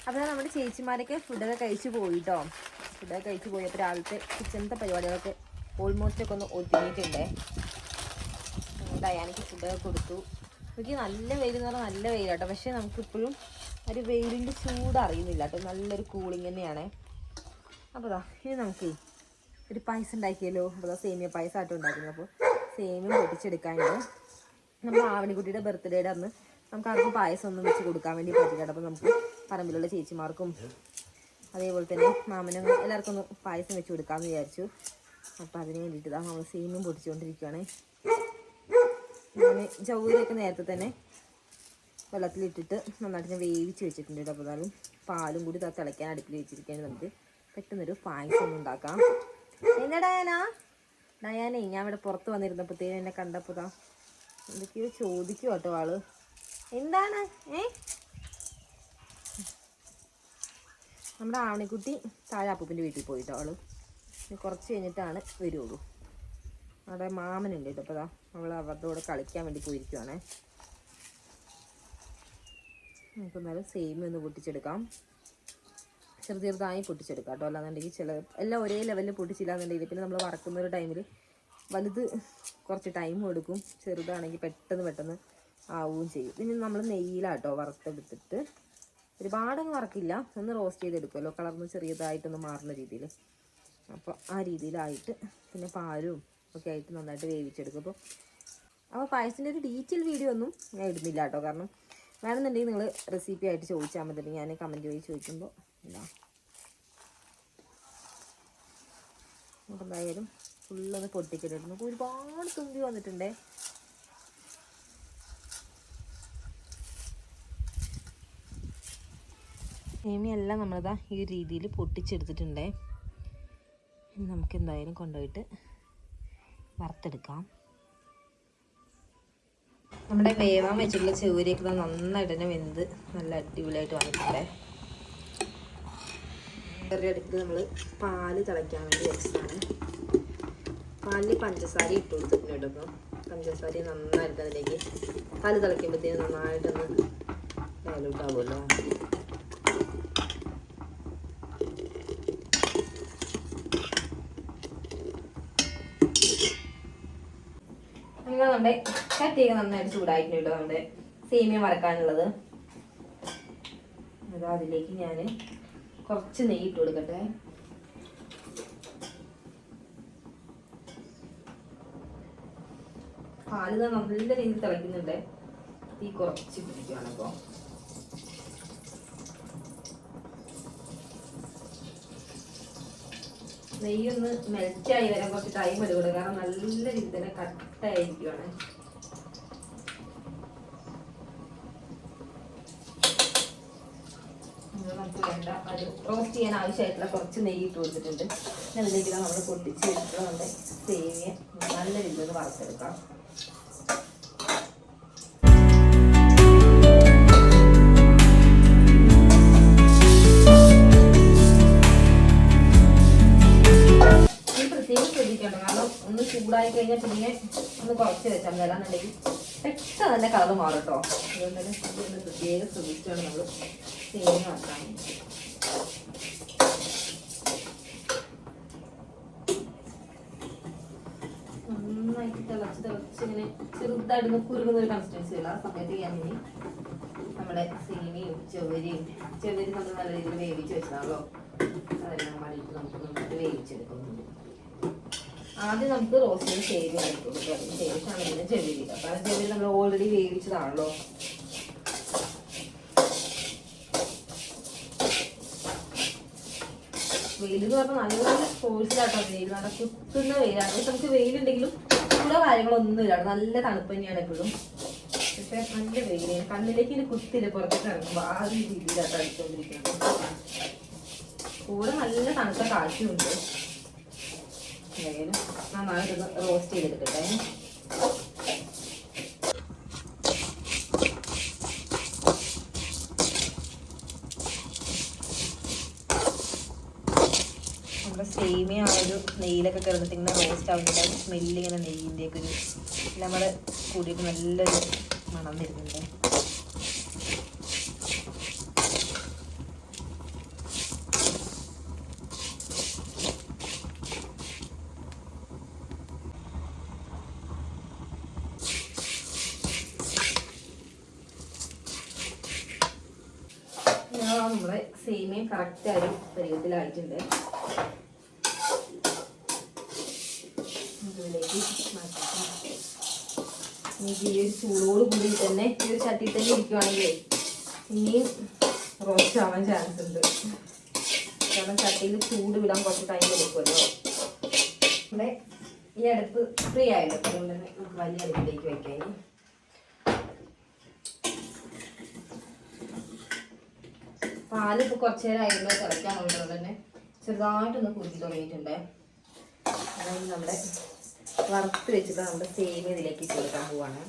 അപ്പോൾ നമ്മുടെ ചേച്ചിമാരൊക്കെ ഫുഡൊക്കെ കഴിച്ച് പോയിട്ടോ. ഫുഡൊക്കെ കഴിച്ച് പോയി. അപ്പോൾ രാവിലത്തെ കിച്ചണത്തെ പരിപാടികളൊക്കെ ഓൾമോസ്റ്റ് ഒക്കെ ഒന്ന് ഒതുങ്ങിയിട്ടുണ്ടേ. ഡയാനയ്ക്ക് ഫുഡൊക്കെ കൊടുത്തു. എനിക്ക് നല്ല വെയിൽ എന്ന് പറഞ്ഞാൽ നല്ല വെയിലാട്ടോ. പക്ഷേ നമുക്കിപ്പോഴും ഒരു വെയിലിൻ്റെ ചൂട് അറിയുന്നില്ല കേട്ടോ. നല്ലൊരു കൂളിങ് തന്നെയാണ്. അപ്പോൾ ഇനി നമുക്ക് ഒരു പായസം ഉണ്ടാക്കിയല്ലോ. അപ്പോൾ സേമിയ പായസം ആട്ടോ ഉണ്ടാക്കുന്നത്. അപ്പോൾ സേമിയ പൊട്ടിച്ചെടുക്കാനുണ്ട്. നമ്മുടെ ആവണിക്കുട്ടിയുടെ ബർത്ത്ഡേയുടെ അന്ന് നമുക്ക് ആർക്കും പായസം ഒന്നും വെച്ച് കൊടുക്കാൻ വേണ്ടി പറ്റില്ല. അപ്പോൾ നമുക്ക് പറമ്പിലുള്ള ചേച്ചിമാർക്കും അതേപോലെ തന്നെ മാമനും എല്ലാവർക്കും ഒന്ന് പായസം വെച്ച് കൊടുക്കാമെന്ന് വിചാരിച്ചു. അപ്പോൾ അതിന് വേണ്ടിയിട്ട് നമ്മൾ സേമിയം പൊട്ടിച്ചുകൊണ്ടിരിക്കുകയാണ്. ഞാൻ ജൗരിയൊക്കെ നേരത്തെ തന്നെ വെള്ളത്തിലിട്ടിട്ട് നന്നായിട്ട് ഞാൻ വേവിച്ച് വെച്ചിട്ടുണ്ട്. അപ്പോൾ അതാലും പാലും കൂടി തിളയ്ക്കാൻ അടുപ്പിൽ വെച്ചിരിക്കുകയാണ്. നമുക്ക് പെട്ടെന്നൊരു പായസം ഒന്നും ഉണ്ടാക്കാം. എന്താ ഡയാനേ ഞാൻ ഇവിടെ പുറത്ത് വന്നിരുന്നപ്പോഴത്തേനും എന്നെ കണ്ടപ്പോൾ എന്തൊക്കെയോ ചോദിക്കും കേട്ടോ ആള്. എന്താണ് നമ്മുടെ ആവണിക്കുട്ടി താഴെ അപ്പൂപ്പിൻ്റെ വീട്ടിൽ പോയിട്ടോ. ആള് കുറച്ച് കഴിഞ്ഞിട്ടാണ് വരുള്ളൂ. അവിടെ മാമനുണ്ട് കേട്ടോ. അപ്പോൾ അവൾ അവരുടെ കൂടെ കളിക്കാൻ വേണ്ടി പോയിരിക്കുവാണേ. നമുക്ക് എന്നാലും സേമിയ ഒന്ന് പൊട്ടിച്ചെടുക്കാം. ചെറുതായി പൊട്ടിച്ചെടുക്കാം കേട്ടോ. അല്ലാന്നുണ്ടെങ്കിൽ എല്ലാം ഒരേ ലെവലിൽ പൊട്ടിച്ചില്ലാന്നുണ്ടെങ്കിൽ പിന്നെ നമ്മൾ വറക്കുന്ന ഒരു ടൈമിൽ വലുത് കുറച്ച് ടൈം എടുക്കും. ചെറുതാണെങ്കിൽ പെട്ടെന്ന് ആവുകയും ചെയ്യും. പിന്നെ നമ്മൾ നെയ്യിലാട്ടോ വറുത്തെടുത്തിട്ട് ഒരുപാടൊന്നും വറക്കില്ല. ഒന്ന് റോസ്റ്റ് ചെയ്തെടുക്കുമല്ലോ, കളർന്ന് ചെറിയതായിട്ടൊന്ന് മാറുന്ന രീതിയിൽ. അപ്പോൾ ആ രീതിയിലായിട്ട് പിന്നെ പാലും ഒക്കെ ആയിട്ട് നന്നായിട്ട് വേവിച്ചെടുക്കും. അപ്പോൾ പായസത്തിൻ്റെ ഒരു ഡീറ്റെയിൽ വീഡിയോ ഒന്നും ഞാൻ ഇടുന്നില്ല കേട്ടോ. കാരണം വേണമെന്നുണ്ടെങ്കിൽ നിങ്ങൾ റെസിപ്പി ആയിട്ട് ചോദിച്ചാൽ മതി. ഞാൻ കമൻറ്റ് വഴി ചോദിക്കുമ്പോൾ എന്തായാലും ഫുള്ളൊന്ന് പൊട്ടിക്കിടുന്നു. നമുക്ക് ഒരുപാട് തുമ്പി വന്നിട്ടുണ്ടേ. സേമിയെല്ലാം നമ്മളിതാ ഈ ഒരു രീതിയിൽ പൊട്ടിച്ചെടുത്തിട്ടുണ്ടേ. നമുക്ക് എന്തായാലും കൊണ്ടുപോയിട്ട് വറുത്തെടുക്കാം. നമ്മുടെ വേവാൻ വെച്ചിട്ടുള്ള ചെവരിയൊക്കെ നന്നായിട്ട് തന്നെ വെന്ത് നല്ല അടിപൊളിയായിട്ട് വന്നിട്ടുണ്ടേ. വേറെ അടുത്ത് നമ്മൾ പാല് തിളയ്ക്കാൻ വേണ്ടി വെച്ചതാണ്. പാലിൽ പഞ്ചസാര ഇട്ട് കൊടുത്തിട്ടുണ്ട് കേട്ടോ. അപ്പോൾ പഞ്ചസാര നന്നായിട്ട് അതിലേക്ക് പാല് തിളയ്ക്കുമ്പോഴത്തേനും നന്നായിട്ടൊന്ന് ഡയലൂട്ടാവുമല്ലോ. അങ്ങനെ നമ്മുടെ ചട്ടിയൊക്കെ നന്നായിട്ട് ചൂടായിട്ടുണ്ട് കേട്ടോ. നമ്മുടെ സേമിയ വറക്കാനുള്ളത്. അത് അതിലേക്ക് ഞാൻ കുറച്ച് നെയ്യ് ഇട്ട് കൊടുക്കട്ടെ. പാല് നല്ല രീതിയിൽ തിളയ്ക്കുന്നുണ്ട്. തീ കുറച്ച് പിടിക്കുകയാണ്. അപ്പോൾ നെയ്യൊന്ന് മെൽറ്റായി വരാൻ കുറച്ച് ടൈം എടുക്കും. കാരണം നല്ല രീതിയിൽ തന്നെ കട്ടായിരിക്കുവാണ്. നമുക്ക് വേണ്ട അത് റോസ്റ്റ് ചെയ്യാൻ ആവശ്യമായിട്ടുള്ള കുറച്ച് നെയ്യ് ഇട്ട് കൊടുത്തിട്ടുണ്ട്. അതിലേക്ക് നമ്മൾ പൊട്ടിച്ച് വെച്ചിട്ടുള്ള നമ്മുടെ സേമിയ നല്ല രീതിയിൽ വറുത്തെടുക്കാം. ശ്രദ്ധിക്കണം. കാരണം ഒന്ന് ചൂടായി കഴിഞ്ഞാൽ പിന്നെ ഒന്ന് കുറച്ച് വെച്ചാൽ അല്ലാന്നുണ്ടെങ്കിൽ പെട്ടെന്ന് തന്നെ കളർ മാറും കേട്ടോ. അതുകൊണ്ട് തന്നെ ഒന്ന് പ്രത്യേകം ശ്രദ്ധിച്ചിട്ടാണ് നമ്മൾ സേമിയ വറക്കാൻ. നന്നായിട്ട് തിളച്ചിങ്ങനെ ചെറുതായിട്ട് കുറുകുന്ന ഒരു കൺസിസ്റ്റൻസി ഉള്ള ആ സമയത്ത് ഞാൻ ഇനി നമ്മുടെ സേമിയയും ചെവരി നമ്മൾ നല്ല രീതിയിൽ വേവിച്ച് വെച്ചതാണല്ലോ. അതെല്ലാം വേണ്ടിയിട്ട് നമുക്ക് നന്നായിട്ട് വേവിച്ചെടുക്കുന്നുണ്ട്. ആദ്യം നമുക്ക് റോസ്റ്റിന് സേമിയ ആയിട്ട് കൊടുക്കുക. അതിന് ശേഷമാണ് ഇതിന് ചെവരി ഇടുക. കാരണം ചെവരി നമ്മൾ ഓൾറെഡി വേവിച്ചതാണല്ലോ. വെയിലെന്ന് പറഞ്ഞാൽ നല്ല ഫോഴ്സിലാട്ടോ. വെയിൽ നല്ല കുത്തുന്ന വെയിലാണ്. പക്ഷെ നമുക്ക് വെയിലുണ്ടെങ്കിലും ചൂടോ കാര്യങ്ങളൊന്നുമില്ല. നല്ല തണുപ്പ് തന്നെയാണ് എപ്പോഴും. പക്ഷെ നല്ല വെയിലാണ്. കണ്ണിലേക്ക് ഇനി കുത്തില്ല. പുറത്തേക്ക് ഇറങ്ങുമ്പോൾ ആ ഒരു രീതിയിലാട്ടോ അടിച്ചുകൊണ്ടിരിക്കുന്നത്. കൂടെ നല്ല തണുത്ത കാറ്റുമുണ്ട്. നന്നായിട്ടൊന്ന് റോസ്റ്റ് ചെയ്തെടുക്കട്ടെ. നമ്മുടെ സേമിയ ആ ഒരു നെയ്യിലൊക്കെ കിടന്നിട്ട് ഇങ്ങനെ റോസ്റ്റ് ആവുന്നുണ്ട്. സ്മെല്ലിങ്ങനെ നെയ്യിൻ്റെയൊക്കെ ഒരു നമ്മുടെ കൂടിയിട്ട് നല്ലൊരു മണം വരുന്നുണ്ട്. നമ്മുടെ സേമിയ കറക്റ്റ് ആ ഒരു പരുവത്തിലായിട്ടുണ്ട്. ഇതിലേക്ക് മാറ്റാം. ഈ ഒരു ചൂടോട് കൂടി തന്നെ ഈ ഒരു ചട്ടി തന്നെ ഇരിക്കുവാണെങ്കിൽ ഇനിയും റോസ്റ്റ് ആവാൻ ചാൻസ് ഉണ്ട്. കാരണം ചട്ടിയിൽ ചൂട് വിടാൻ കുറച്ച് ടൈം എടുക്കുമല്ലോ. നമ്മുടെ ഈ അടുപ്പ് ഫ്രീ ആയല്ലോ, അതുകൊണ്ട് തന്നെ നമുക്ക് വലിയ അടുപ്പിലേക്ക് വെക്കാം. പാലിപ്പോൾ കുറച്ച് നേരമായിരുന്നു തിളയ്ക്കാനുള്ളത് തന്നെ ചെറുതായിട്ടൊന്ന് കുറുക്കി തുടങ്ങിയിട്ടുണ്ട്. അതായത് നമ്മുടെ വറുത്ത് വെച്ചിട്ട് നമ്മുടെ സേമിയ ഇതിലേക്ക് ചേർക്കാൻ പോവാണ്.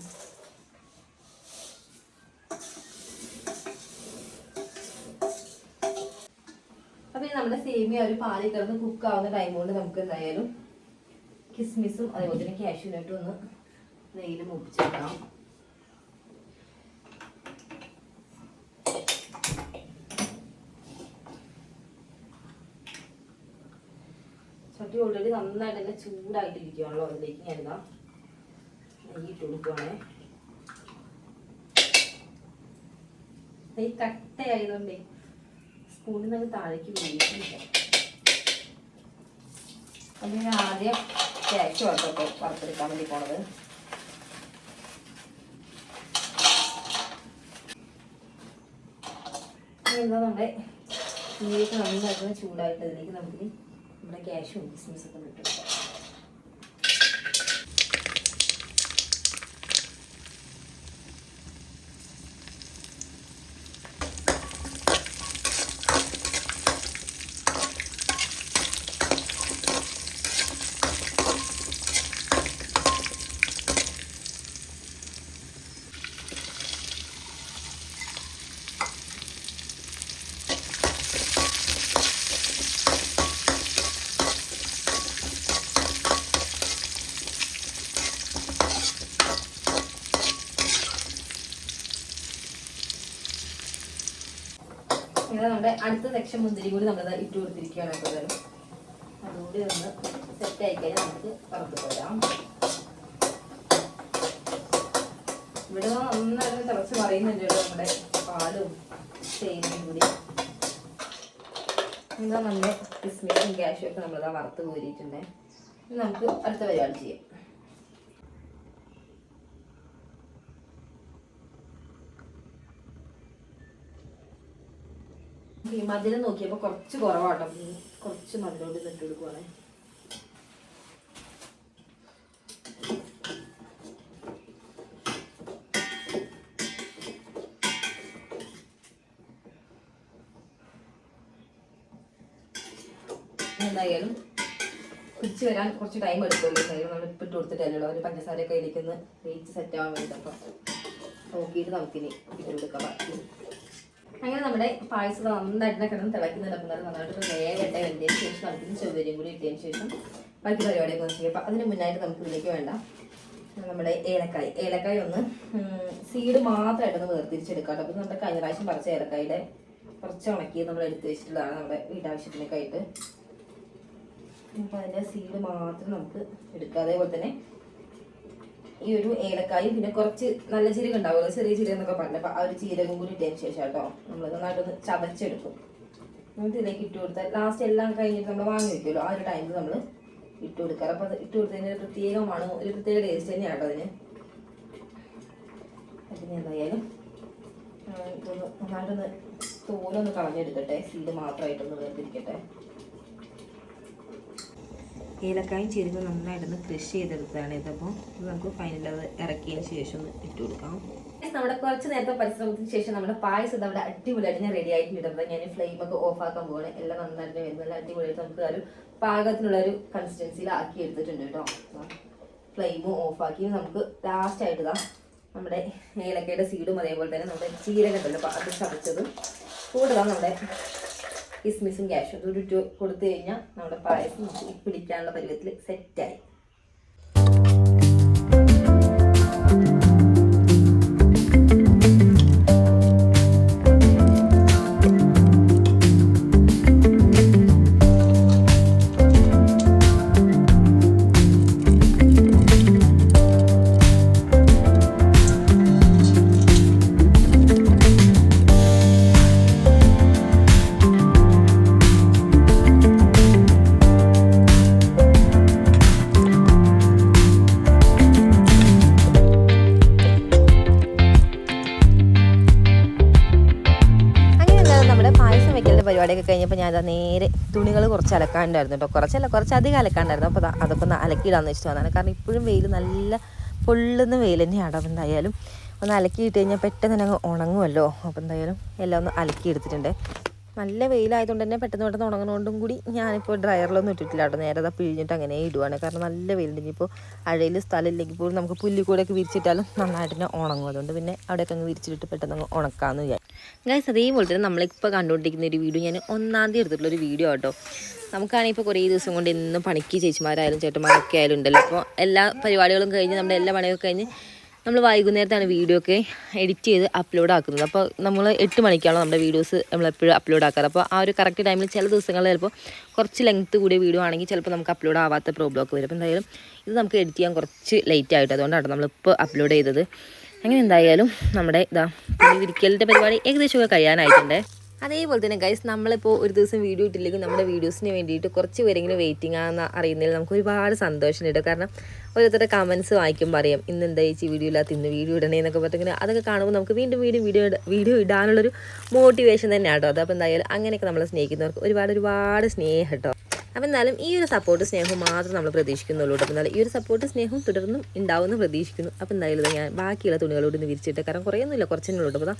അപ്പോൾ നമ്മുടെ സേമിയ ഒരു പാലിൽ കിടന്ന് കുക്കാവുന്ന ടൈം കൊണ്ട് നമുക്ക് എന്തായാലും കിസ്മിസും അതേപോലെ തന്നെ കാഷ്യൂനട്ടും ഒന്ന് നെയ്യിൽ മുപ്പിച്ചെടുക്കാം. ചട്ടി ഓൾറെഡി നന്നായിട്ട് തന്നെ ചൂടായിട്ടിരിക്കുകയാണല്ലോ. അതിലേക്ക് ഞാൻ എന്താ നെയ്യ് ഇട്ട് കൊടുക്കുവാണേ. നെയ്യ് കട്ടയായതുകൊണ്ടേ സ്പൂണിൽ നിന്ന് താഴേക്ക് വീണിട്ടില്ല. അത് ഞാൻ ആദ്യം കാഷ്യൂ ആട്ടോ വറുത്തെടുക്കാൻ വേണ്ടി പോണത്. എന്താ നമ്മുടെ നെയ്യൊക്കെ നന്നായിട്ട് ചൂടായിട്ട് അതിലേക്ക് നമുക്ക് നമ്മുടെ കാഷ്യൂ കിസ്മിസൊക്കെ ഇട്ട് കൊടുക്കാം. ഇങ്ങനെ നമ്മുടെ അടുത്ത സെക്ഷൻ മുന്തിരി കൂടി നമ്മൾ ഇട്ട് കൊടുത്തിരിക്കുകയാണ്. കൂടുതലും അതുകൂടി ഒന്ന് സെറ്റ് ആയി കഴിഞ്ഞാൽ നമുക്ക് വറുത്ത് പോരാം. ഇവിടെ നന്നായിട്ട് തിളച്ച് പറയുന്നുണ്ട് നമ്മുടെ പാലും തേങ്ങയും കൂടി. എന്താ നമ്മുടെ കിസ്മിസും കാഷ്യൂ ഒക്കെ നമ്മളിതാ വറുത്ത് കോരിയിട്ടുണ്ട്. നമുക്ക് അടുത്ത പരിപാടി ചെയ്യാം. ഈ മധുരം നോക്കിയപ്പോൾ കുറച്ച് കുറവാട്ടോ. കുറച്ച് മധുരം ഇട്ട് കൊടുക്കുവാണ്. എന്തായാലും പിടിച്ച് വരാൻ കുറച്ച് ടൈം എടുക്കുമല്ലോ. എന്തായാലും നമ്മൾ ഇപ്പിട്ട് കൊടുത്തിട്ടല്ലോ ഒരു പഞ്ചസാരയൊക്കെ ഇരിക്കുന്ന റേറ്റ് സെറ്റ് ആവാൻ വേണ്ടി. അപ്പം നോക്കിയിട്ട് നമുക്കിനി ഇട്ട് കൊടുക്കാം ബാക്കി. അങ്ങനെ നമ്മുടെ പായസം നന്നായിട്ട് കിടന്ന് തിളക്കുന്നുണ്ട്. നന്നായിട്ട് വേഗട്ടെ. വെന്തതിന് ശേഷം നമുക്കിന് ചൊവ്വരിയും കൂടി ഇട്ടതിന് ശേഷം ബാക്കി പരിപാടിയൊക്കെ ഒന്ന് ചെയ്യാം. അപ്പം അതിന് മുന്നായിട്ട് നമുക്ക് ഇതിലേക്ക് വേണ്ട നമ്മുടെ ഏലക്കായ ഒന്ന് സീഡ് മാത്രമായിട്ടൊന്ന് വേർതിരിച്ചെടുക്കാം. അപ്പം നമ്മുടെ കഴിഞ്ഞ പ്രാവശ്യം പറിച്ച ഏലക്കായുടെ കുറച്ച് ഉണക്കി നമ്മൾ എടുത്ത് വെച്ചിട്ടുള്ളതാണ് നമ്മുടെ വീട്ടാവശ്യത്തിനൊക്കെ ആയിട്ട്. അപ്പം അതിൻ്റെ സീഡ് മാത്രം നമുക്ക് എടുക്കാം. അതേപോലെ തന്നെ ഈ ഒരു ഏലക്കായും പിന്നെ കുറച്ച് നല്ല ജീരകം ഉണ്ടാവുമല്ലോ, ചെറിയ ജീരകം എന്നൊക്കെ പറഞ്ഞത്. അപ്പം ആ ഒരു ജീരകം കൂടി ഇട്ടതിന് ശേഷം കേട്ടോ നമ്മൾ നന്നായിട്ടൊന്ന് ചതച്ചെടുക്കും. നമുക്ക് ഇതിലേക്ക് ഇട്ട് കൊടുത്താൽ ലാസ്റ്റ് എല്ലാം കഴിഞ്ഞിട്ട് നമ്മൾ വാങ്ങി വെക്കുമല്ലോ, ആ ഒരു ടൈമിൽ നമ്മൾ ഇട്ട് കൊടുക്കാറ്. അപ്പം അത് ഇട്ട് കൊടുത്തതിന് ഒരു പ്രത്യേകമാണ്, ഒരു പ്രത്യേക ടേസ്റ്റ് തന്നെയാണ് കേട്ടോ അതിന്. പിന്നെ എന്തായാലും നന്നായിട്ടൊന്ന് തോലൊന്ന് കളഞ്ഞെടുക്കട്ടെ. സീഡ് മാത്രമായിട്ടൊന്ന് വേർതിരിക്കട്ടെ. ഏലക്കായും ചേരുമ്പോൾ നന്നായിട്ടൊന്ന് ക്രഷ് ചെയ്തെടുത്തതാണ് ഇതപ്പോൾ ഇത് നമുക്ക് ഫൈനൽ അത് ഇറക്കിയതിന് ശേഷം ഒന്ന് ഇട്ട് കൊടുക്കാം. നമ്മുടെ കുറച്ച് നേരത്തെ പരിശ്രമത്തിന് ശേഷം നമ്മുടെ പായസം അവിടെ അടിപൊളിയായിട്ട് ഞാൻ റെഡി ആയിട്ട് ഇടുന്നത്. ഞാൻ ഫ്ലെയിമൊക്കെ ഓഫ് ആക്കാൻ പോവാണ്. എല്ലാം നന്നായിട്ട് വരുന്നത് അടിപൊളിയായിട്ട് നമുക്ക് ഒരു പാകത്തിനുള്ളൊരു കൺസിസ്റ്റൻസിയിൽ ആക്കി എടുത്തിട്ടുണ്ട് കേട്ടോ. ഫ്ലെയിമും ഓഫാക്കി നമുക്ക് ലാസ്റ്റായിട്ട് ഇതാ നമ്മുടെ ഏലക്കയുടെ സീഡും അതേപോലെ തന്നെ നമ്മുടെ ജീരകം ഉണ്ടല്ലോ അത് ചതച്ചതും കൂടുതൽ നമ്മുടെ കിസ്മിസും കാഷ്യൂം ഇട്ട് കൊടുത്തു കഴിഞ്ഞാൽ നമ്മുടെ പായസം നമുക്ക് പിടിക്കാനുള്ള പരുവത്തിൽ സെറ്റായി. പരിപാടിയൊക്കെ കഴിഞ്ഞപ്പോൾ ഞാൻ നേരെ തുണികൾ കുറച്ച് അലക്കാണ്ടായിരുന്നു കേട്ടോ. കുറച്ചധികം അലക്കാണ്ടായിരുന്നു. അപ്പോൾ അതൊക്കെ ഒന്ന് അലക്കിയിടാമെന്ന് വെച്ചിട്ട് വന്നതാണ്. കാരണം ഇപ്പോഴും വെയിൽ നല്ല പൊള്ളുന്ന വെയിൽ തന്നെയാണ്. അപ്പോൾ എന്തായാലും ഒന്ന് അലക്കിയിട്ട് കഴിഞ്ഞാൽ പെട്ടെന്ന് തന്നെ അങ്ങ് ഉണങ്ങുമല്ലോ. അപ്പോൾ എന്തായാലും എല്ലാം ഒന്ന് അലക്കിയെടുത്തിട്ടുണ്ട്. നല്ല വെയിലായതുകൊണ്ട് തന്നെ പെട്ടെന്ന് ഉണങ്ങുന്നതുകൊണ്ടും കൂടി ഞാനിപ്പോൾ ഡ്രയറിലൊന്നും ഇട്ടിട്ടില്ല കേട്ടോ. നേരെ അത് പിഴിഞ്ഞിട്ട് അങ്ങനെ ഇടുവാണ്. കാരണം നല്ല വെയിലുണ്ട്. ഇനിയിപ്പോൾ അഴയിൽ സ്ഥലം ഇല്ലെങ്കിൽ പോലും നമുക്ക് പുല്ലിക്കൂടെയൊക്കെ വിരിച്ചിട്ടാലും നന്നായിട്ട് തന്നെ ഉണങ്ങും. അതുകൊണ്ട് പിന്നെ അവിടെയൊക്കെ അങ്ങ് വിരിച്ചിട്ട് പെട്ടെന്ന് അങ്ങ് ഉണക്കാമെന്ന് വിചാരിച്ചു. ഗൈസ്, അതേപോലെ തന്നെ നമ്മളിപ്പോൾ കണ്ടുകൊണ്ടിരിക്കുന്ന ഒരു വീഡിയോ ഞാൻ 1-ാം തീയതി എടുത്തിട്ടുള്ളൊരു വീഡിയോ കേട്ടോ. നമുക്കാണെങ്കിൽ ഇപ്പോൾ കുറേ ദിവസം കൊണ്ട് എന്നും പണിക്ക് ചേച്ചിമാരായാലും ചേട്ടന്മാരൊക്കെ ആയാലും ഉണ്ടല്ലോ. അപ്പോൾ എല്ലാ പരിപാടികളും കഴിഞ്ഞ് നമ്മുടെ എല്ലാ പണിയൊക്കെ കഴിഞ്ഞ് നമ്മൾ വൈകുന്നേരത്താണ് വീഡിയോ ഒക്കെ എഡിറ്റ് ചെയ്ത് അപ്ലോഡ് ആക്കുന്നത്. അപ്പോൾ നമ്മൾ 8 മണിക്കാണോ നമ്മുടെ വീഡിയോസ് നമ്മളെപ്പോഴും അപ്ലോഡ് ആക്കാറ്. അപ്പോൾ ആ ഒരു കറക്റ്റ് ടൈമിൽ ചില ദിവസങ്ങളിൽ ചിലപ്പോൾ കുറച്ച് ലെങ്ത്ത് കൂടിയ വീഡിയോ ആണെങ്കിൽ ചിലപ്പോൾ നമുക്ക് അപ്ലോഡ് ആവാത്ത പ്രോബ്ലം ഒക്കെ വരും. അപ്പോൾ എന്തായാലും ഇത് നമുക്ക് എഡിറ്റ് ചെയ്യാൻ കുറച്ച് ലേറ്റ് ആയിട്ട്, അതുകൊണ്ടാണ് നമ്മളിപ്പോൾ അപ്ലോഡ് ചെയ്തത്. അങ്ങനെ എന്തായാലും നമ്മുടെ തുണി വിരിക്കലിൻ്റെ പരിപാടി ഏകദേശമൊക്കെ കഴിയാനായിട്ടുണ്ട്. അതേപോലെ തന്നെ ഗൈസ്, നമ്മളിപ്പോൾ ഒരു ദിവസം വീഡിയോ ഇട്ടില്ലെങ്കിൽ നമ്മുടെ വീഡിയോസിന് വേണ്ടിയിട്ട് കുറച്ച് പേരെങ്കിലും വെയിറ്റിംഗ് ആണെന്ന് അറിയുന്നതിൽ നമുക്ക് ഒരുപാട് സന്തോഷമുണ്ട്. കാരണം ഓരോരുത്തരുടെ കമൻസ് വായിക്കുമ്പോൾ അറിയാം ഇന്ന് എന്താ ചേച്ചി വീഡിയോ ഇല്ലാത്ത, ഇന്ന് വീഡിയോ ഇടണേ എന്നൊക്കെ പറഞ്ഞിങ്ങനെ അതൊക്കെ കാണുമ്പോൾ നമുക്ക് വീണ്ടും വീഡിയോ ഇടാനുള്ളൊരു മോട്ടിവേഷൻ തന്നെയാണ് കേട്ടോ. അതപ്പോൾ എന്തായാലും അങ്ങനെയൊക്കെ നമ്മളെ സ്നേഹിക്കുന്നവർക്ക് ഒരുപാട് സ്നേഹം കേട്ടോ. അപ്പോൾ എന്നാലും ഈ ഒരു സപ്പോർട്ട് സ്നേഹം മാത്രം നമ്മൾ പ്രതീക്ഷിക്കുന്നുള്ളൂ കേട്ടോ. അപ്പോൾ എന്നാലും ഈ ഒരു സപ്പോർട്ട് സ്നേഹം തുടർന്നും ഉണ്ടാവുമെന്ന് പ്രതീക്ഷിക്കുന്നു. അപ്പോൾ എന്തായാലും ഞാൻ ബാക്കിയുള്ള തുണികളോട് ഒന്ന് വിരിച്ചിട്ട്, കാരണം കുറേയൊന്നുമില്ല, കുറച്ചെന്നുള്ളൂ. അപ്പോൾ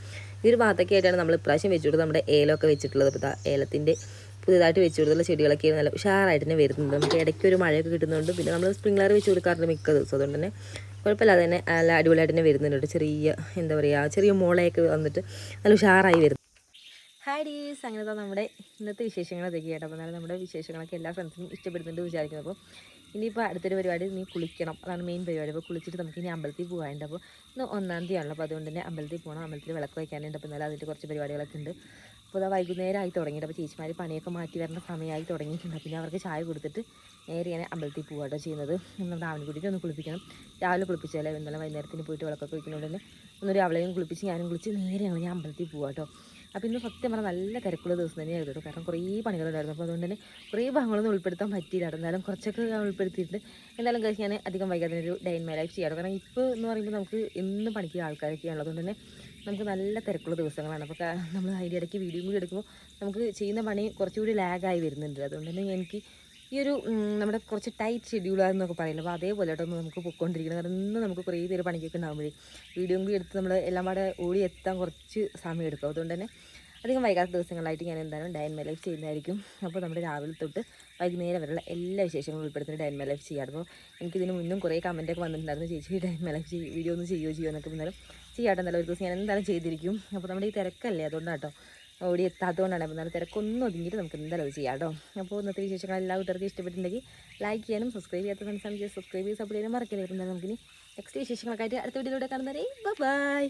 ഈ ഒരു ഭാഗത്തൊക്കെ ആയിട്ടാണ് നമ്മൾ ഇപ്രാവശ്യം വെച്ചുകൊടുത്തത് നമ്മുടെ ഏലമൊക്കെ വെച്ചിട്ടുള്ളത്. അപ്പോൾ ഏലത്തിൻ്റെ പുതിയതായിട്ട് വെച്ച് കൊടുത്തുള്ള ചെടികളൊക്കെ നല്ല ഉഷാറായിട്ട് തന്നെ വരുന്നുണ്ട്. നമുക്ക് ഇടയ്ക്ക് ഒരു മഴയൊക്കെ കിട്ടുന്നുണ്ട്. പിന്നെ നമ്മൾ സ്പ്രിംഗ്ലർ വെച്ച് കൊടുക്കാറുണ്ട് മിക്ക ദിവസം. അതുകൊണ്ട് തന്നെ കുഴപ്പമില്ലാതെ തന്നെ നല്ല അടിപൊളിയായിട്ട് തന്നെ വരുന്നുണ്ട്. ചെറിയ മുളയൊക്കെ വന്നിട്ട് നല്ല ഉഷാറായി വരുന്നു. ഹായ് ഡീസ്, അങ്ങനത്തെ നമ്മുടെ ഇന്നത്തെ വിശേഷങ്ങൾ അതൊക്കെ കേട്ടോ. അപ്പോൾ നമ്മുടെ വിശേഷങ്ങളൊക്കെ എല്ലാ ഫ്രണ്ട്സിനും ഇഷ്ടപ്പെടുന്നുണ്ട് വിചാരിക്കുന്നു. അപ്പോൾ ഇനിയിപ്പോൾ അടുത്തൊരു പരിപാടി നീ കുളിക്കണം, അതാണ് മെയിൻ പരിപാടി. അപ്പോൾ കുളിച്ചിട്ട് നമുക്ക് ഇനി അമ്പലത്തിൽ പോകാനുണ്ട്. അപ്പോൾ ഇന്ന് 1-ാം തീയതി ആണല്ലോ. അപ്പോൾ അതുകൊണ്ട് തന്നെ അമ്പലത്തിൽ പോകണം, അമ്പലത്തിൽ വിളക്ക് വയ്ക്കാനുണ്ട്. അപ്പോൾ എന്നാലും അതിൻ്റെ കുറച്ച് പരിപാടികളൊക്കെ ഉണ്ട്. അപ്പോൾ അത് വൈകുന്നേരം ആയി തുടങ്ങിയിട്ട്, അപ്പോൾ ചേച്ചിമാർ പണിയൊക്കെ മാറ്റി വരേണ്ട സമയമായി തുടങ്ങിയിട്ടുണ്ട്. പിന്നെ അവർക്ക് ചായ കൊടുത്തിട്ട് നേരെ ഞാൻ അമ്പലത്തിൽ പോകാട്ടോ ചെയ്യുന്നത്. നമ്മുടെ ആവണിക്കുട്ടിയിട്ട് ഒന്ന് കുളിപ്പിക്കണം. രാവിലെ കുളിപ്പിച്ചാലേ ഇന്നലെ വൈകുന്നേരത്തിന് പോയിട്ട് വിളക്കൊക്കെ വയ്ക്കുന്നതുകൊണ്ട് തന്നെ ഒന്നൊരു അവളെയും കുളിപ്പിച്ച് ഞാനും കുളിച്ച് നേരെ ഞാൻ അമ്പലത്തിൽ പോകാട്ടോ. അപ്പോൾ ഇന്ന് സത്യം പറഞ്ഞാൽ നല്ല തിരക്കുള്ള ദിവസം തന്നെയായിരുന്നു കേട്ടോ. കാരണം കുറേ പണികളുണ്ടായിരുന്നു. അപ്പോൾ അതുകൊണ്ട് തന്നെ കുറേ ഭാഗങ്ങളൊന്നും ഉൾപ്പെടുത്താൻ പറ്റിയില്ല. എന്നാലും കുറച്ചൊക്കെ ഞാൻ ഉൾപ്പെടുത്തിയിട്ട് എന്തായാലും കഴിച്ച് ഞാൻ അധികം വൈകാതെ ഒരു ഡേ ഇൻ മൈ ലൈഫ് ചെയ്യാറ്. കാരണം ഇപ്പോൾ എന്ന് പറയുമ്പോൾ നമുക്ക് എന്നും പണിക്ക് ആൾക്കാരൊക്കെയാണ്. അതുകൊണ്ട് തന്നെ നമുക്ക് നല്ല തിരക്കുള്ള ദിവസങ്ങളാണ്. അപ്പോൾ നമ്മൾ അതിൻ്റെ ഇടയ്ക്ക് വീഡിയോ കൂടി എടുക്കുമ്പോൾ നമുക്ക് ചെയ്യുന്ന പണി കുറച്ചുകൂടി ലാഗായി വരുന്നുണ്ട്. അതുകൊണ്ട് തന്നെ എനിക്ക് ഈ ഒരു നമ്മുടെ കുറച്ച് ടൈറ്റ് ഷെഡ്യൂളാണെന്നൊക്കെ പറയുന്നത്. അപ്പോൾ അതേപോലെ കേട്ടോ നമുക്ക് പൊയ്ക്കൊണ്ടിരിക്കുന്നത്. കാരണം ഇന്ന് നമുക്ക് കുറേ പേര് പണിക്കൊക്കെ ഉണ്ടാകുമ്പോഴേ വീഡിയോ കൂടി എടുത്ത് നമ്മൾ എല്ലാം പാടെ ഓടി എത്താൻ കുറച്ച് സമയം എടുക്കും. അതുകൊണ്ട് തന്നെ അധികം വൈകാത്ത ദിവസങ്ങളായിട്ട് ഞാൻ എന്തായാലും ഡേ ഇൻ മൈ ലൈഫ് ചെയ്യുന്നതായിരിക്കും. അപ്പോൾ നമ്മുടെ രാവിലെ തൊട്ട് വൈകുന്നേരം വരെയുള്ള എല്ലാ വിശേഷങ്ങളും ഉൾപ്പെടുത്തുന്ന ഡേ ഇൻ മൈ ലൈഫ് ചെയ്യാറ്. അപ്പോൾ എനിക്കിതിന് മുന്നും കുറേ കമൻറ്റൊക്കെ വന്നിട്ടുണ്ടായിരുന്നു, ചേച്ചി day in my life video ഒന്ന് ചെയ്യുമോ എന്നൊക്കെ. എന്തായാലും ചെയ്യാട്ടെ, എന്തായാലും ഒരു ദിവസം ഞാൻ എന്തായാലും ചെയ്തിരിക്കും. അപ്പോൾ നമ്മുടെ ഈ തിരക്കല്ലേ, അതുകൊണ്ടാണ് കേട്ടോ ഓടി എത്താത്തതുകൊണ്ടാണ്. അപ്പോൾ നല്ല തിരക്കൊന്നും ഒതുങ്ങിയിട്ട് നമുക്ക് എന്തായാലും അത് ചെയ്യാം കേട്ടോ. അപ്പോൾ ഇന്നത്തെ വിശേഷങ്ങൾ എല്ലാ കൂട്ടർക്കും ഇഷ്ടപ്പെട്ടിട്ടുണ്ടെങ്കിൽ ലൈക്ക് ചെയ്യാനും സബ്സ്ക്രൈബ് ചെയ്യാത്ത ഫ്രണ്ട്സാണ് സബ്സ്ക്രൈബ് ചെയ്ത് സപ്പോർട്ട് ചെയ്യാനും മറക്കരുത്. അപ്പോൾ എന്തായാലും നമുക്കിനി നെക്സ്റ്റ് വിശേഷങ്ങളൊക്കെ ആയിട്ട് അടുത്ത വീഡിയോയിലൂടെ കാണുന്നവരെ ബൈ.